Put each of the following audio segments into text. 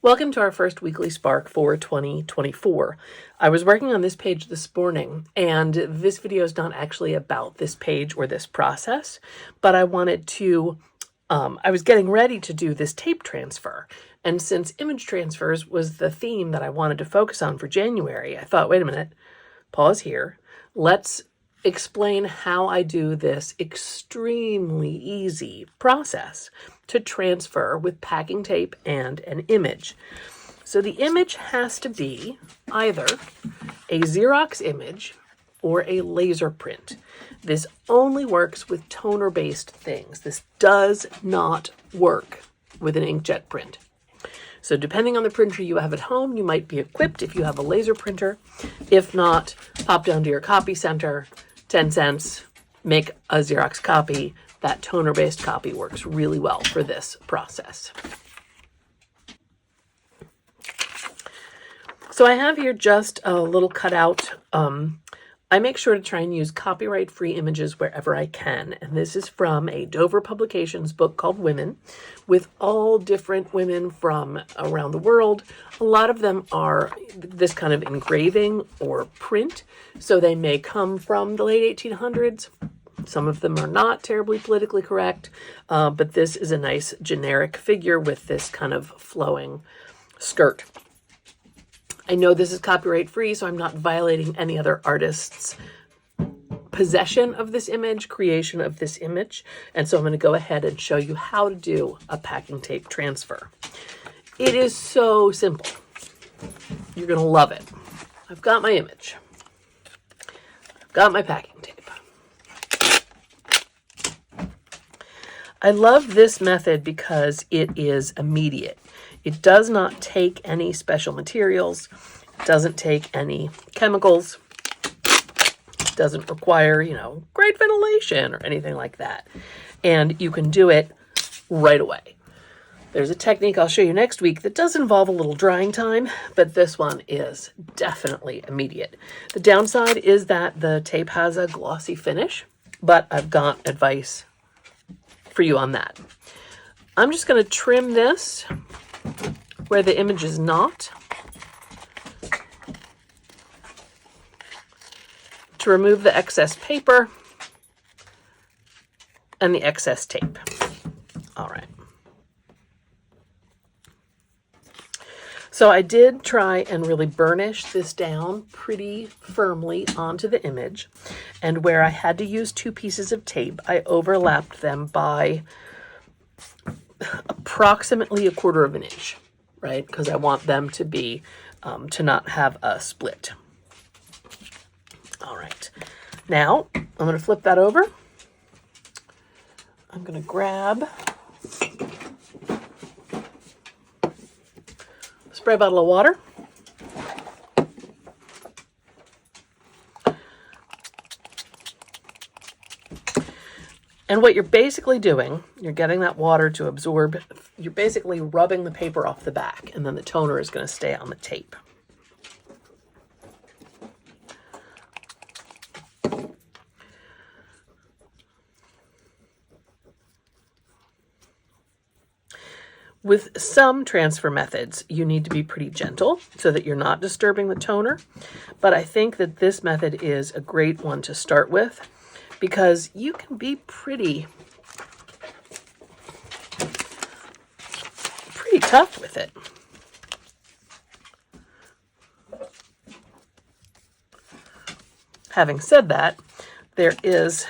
Welcome to our first weekly Spark for 2024. I was working on this page this morning, and this video is not actually about this page or this process, but I wanted to, I was getting ready to do this tape transfer. And since image transfers was the theme that I wanted to focus on for January, I thought, wait a minute, pause here. Let's explain how I do this extremely easy process to transfer with packing tape and an image. So the image has to be either a Xerox image or a laser print. This only works with toner-based things. This does not work with an inkjet print. So depending on the printer you have at home, you might be equipped if you have a laser printer. If not, pop down to your copy center, 10 cents, make a Xerox copy. That toner-based copy works really well for this process. So I have here just a little cutout. I make sure to try and use copyright-free images wherever I can. And this is from a Dover Publications book called Women, with all different women from around the world. A lot of them are this kind of engraving or print, so they may come from the late 1800s. Some of them are not terribly politically correct, but this is a nice generic figure with this kind of flowing skirt. I know this is copyright free, so I'm not violating any other artist's possession of this image, creation of this image. And so I'm going to go ahead and show you how to do a packing tape transfer. It is so simple. You're going to love it. I've got my image. I've got my packing tape. I love this method because it is immediate. It does not take any special materials. It doesn't take any chemicals. It doesn't require, great ventilation or anything like that. And you can do it right away. There's a technique I'll show you next week that does involve a little drying time, but this one is definitely immediate. The downside is that the tape has a glossy finish, but I've got advice for you on that. I'm just going to trim this where the image is not to remove the excess paper and the excess tape. All right. So I did try and really burnish this down pretty firmly onto the image. And where I had to use 2 pieces of tape, I overlapped them by approximately 1/4 inch, right? Because I want them to be, to not have a split. All right. Now, I'm going to flip that over. I'm going to grab a spray bottle of water. And what you're basically doing, you're getting that water to absorb, you're basically rubbing the paper off the back, and then the toner is going to stay on the tape. With some transfer methods, you need to be pretty gentle so that you're not disturbing the toner. But I think that this method is a great one to start with, because you can be pretty tough with it. Having said that, there is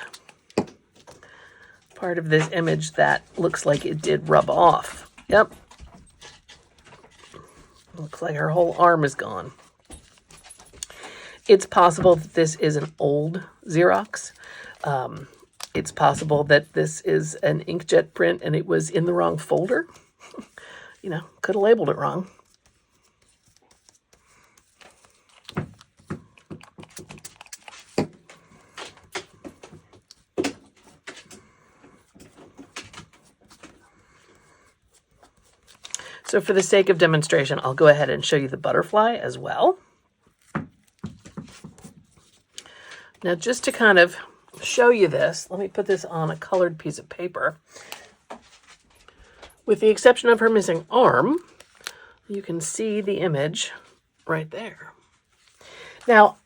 part of this image that looks like it did rub off. Yep. Looks like her whole arm is gone. It's possible that this is an old Xerox. It's possible that this is an inkjet print and it was in the wrong folder. Could have labeled it wrong. So for the sake of demonstration, I'll go ahead and show you the butterfly as well. Now, just to kind of show you this, let me put this on a colored piece of paper. With the exception of her missing arm, you can see the image right there. Now,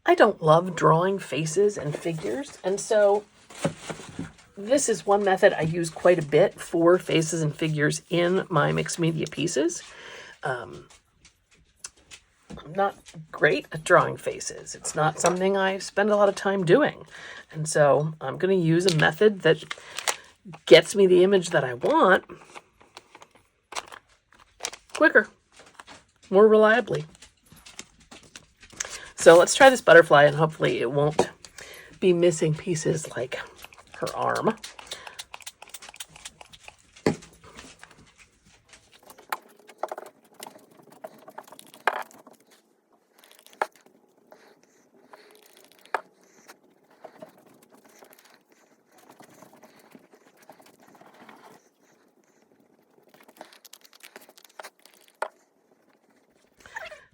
I don't love drawing faces and figures, and so this is one method I use quite a bit for faces and figures in my mixed media pieces. I'm not great at drawing faces. It's not something I spend a lot of time doing. And so I'm going to use a method that gets me the image that I want quicker, more reliably. So let's try this butterfly, and hopefully it won't be missing pieces like her arm.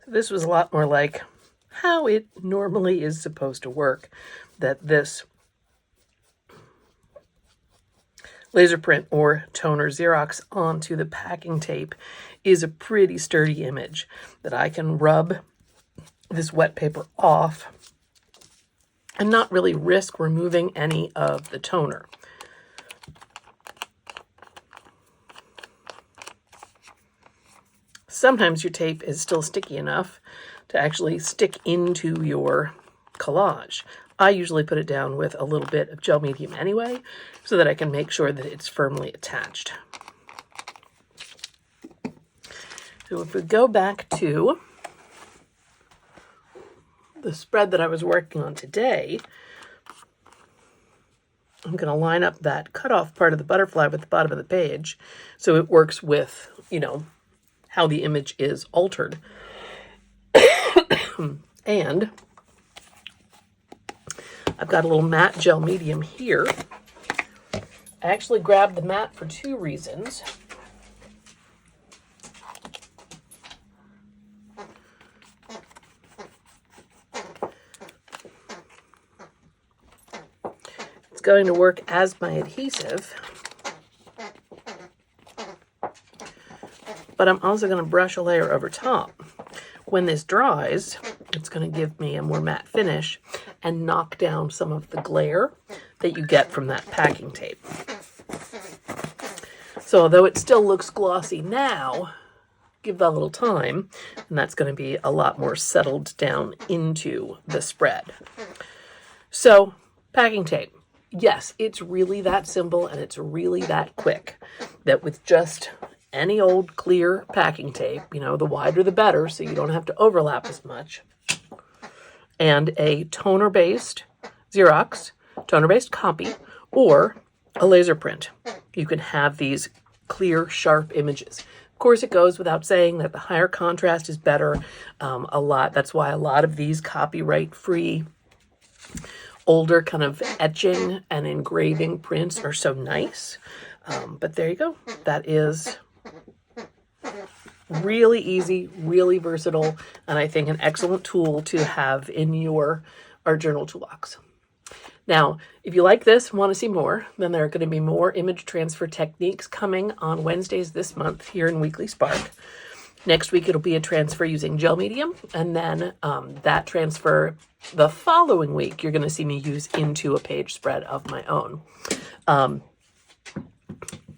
This was a lot more like how it normally is supposed to work, that this laser print or toner Xerox onto the packing tape is a pretty sturdy image that I can rub this wet paper off and not really risk removing any of the toner. Sometimes your tape is still sticky enough to actually stick into your collage. I usually put it down with a little bit of gel medium anyway, so that I can make sure that it's firmly attached. So if we go back to the spread that I was working on today, I'm going to line up that cutoff part of the butterfly with the bottom of the page so it works with, how the image is altered. And I've got a little matte gel medium here. I actually grabbed the matte for two reasons. It's going to work as my adhesive, but I'm also going to brush a layer over top. When this dries, it's going to give me a more matte finish and knock down some of the glare that you get from that packing tape. So although it still looks glossy now, give that a little time, and that's going to be a lot more settled down into the spread. So, packing tape. Yes, it's really that simple and it's really that quick that with just any old clear packing tape, the wider the better so you don't have to overlap as much, and a toner-based Xerox, toner-based copy, or a laser print, you can have these clear, sharp images. Of course, it goes without saying that the higher contrast is better. That's why a lot of these copyright-free, older kind of etching and engraving prints are so nice. But there you go. That is really easy, really versatile, and I think an excellent tool to have in your art journal toolbox. Now, if you like this and want to see more, then there are going to be more image transfer techniques coming on Wednesdays this month here in Weekly Spark. Next week, it'll be a transfer using gel medium, and then that transfer the following week, you're going to see me use into a page spread of my own.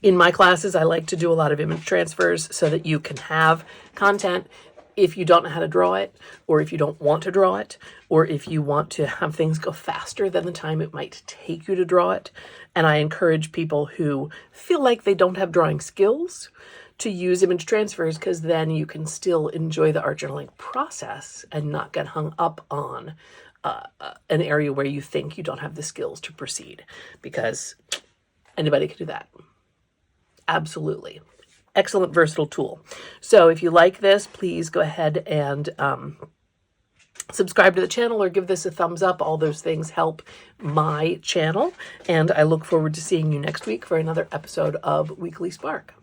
In my classes, I like to do a lot of image transfers so that you can have content if you don't know how to draw it, or if you don't want to draw it, or if you want to have things go faster than the time it might take you to draw it. And I encourage people who feel like they don't have drawing skills to use image transfers, because then you can still enjoy the art journaling process and not get hung up on an area where you think you don't have the skills to proceed, because anybody can do that. Absolutely. Excellent, versatile tool. So if you like this, please go ahead and subscribe to the channel or give this a thumbs up. All those things help my channel. And I look forward to seeing you next week for another episode of Weekly Spark.